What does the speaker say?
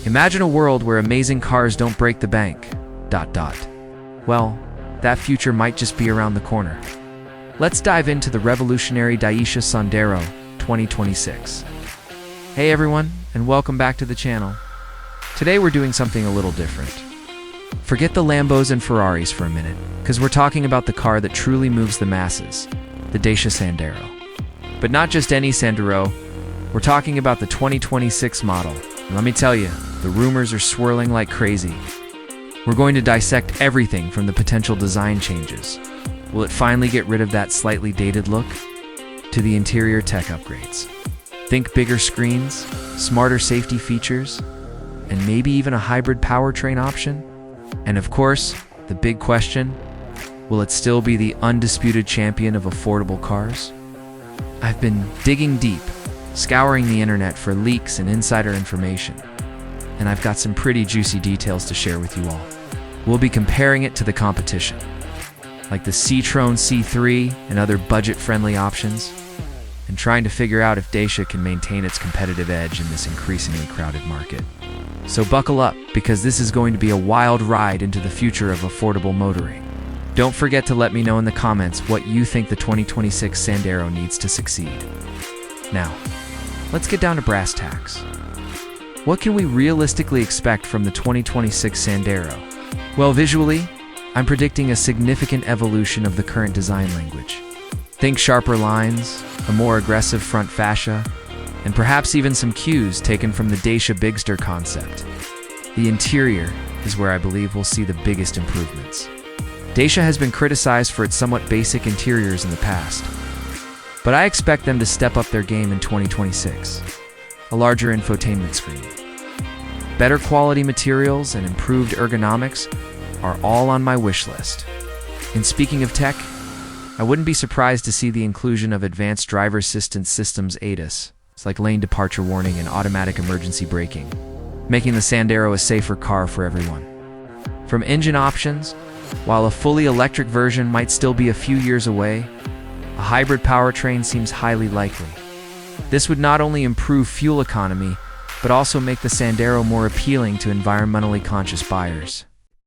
Imagine a world where amazing cars don't break the bank. Well, that future might just be around the corner. Let's dive into the revolutionary Dacia Sandero 2026. Hey everyone, and welcome back to the channel. Today we're doing something a little different. Forget the Lambos and Ferraris for a minute, because we're talking about the car that truly moves the masses, the Dacia Sandero. But not just any Sandero, we're talking about the 2026 model. And let me tell you, the rumors are swirling like crazy. We're going to dissect everything from the potential design changes. Will it finally get rid of that slightly dated look? To the interior tech upgrades. Think bigger screens, smarter safety features, and maybe even a hybrid powertrain option? And of course, the big question, will it still be the undisputed champion of affordable cars? I've been digging deep, scouring the internet for leaks and insider information, and I've got some pretty juicy details to share with you all. We'll be comparing it to the competition, like the Citroën C3 and other budget-friendly options, and trying to figure out if Dacia can maintain its competitive edge in this increasingly crowded market. So buckle up, because this is going to be a wild ride into the future of affordable motoring. Don't forget to let me know in the comments what you think the 2026 Sandero needs to succeed. Now, let's get down to brass tacks. What can we realistically expect from the 2026 Sandero? Well, visually, I'm predicting a significant evolution of the current design language. Think sharper lines, a more aggressive front fascia, and perhaps even some cues taken from the Dacia Bigster concept. The interior is where I believe we'll see the biggest improvements. Dacia has been criticized for its somewhat basic interiors in the past, but I expect them to step up their game in 2026. A larger infotainment screen, better quality materials, and improved ergonomics are all on my wish list. And speaking of tech, I wouldn't be surprised to see the inclusion of advanced driver assistance systems ADAS, like lane departure warning and automatic emergency braking, making the Sandero a safer car for everyone. From engine options, while a fully electric version might still be a few years away, a hybrid powertrain seems highly likely. This would not only improve fuel economy, but also make the Sandero more appealing to environmentally conscious buyers.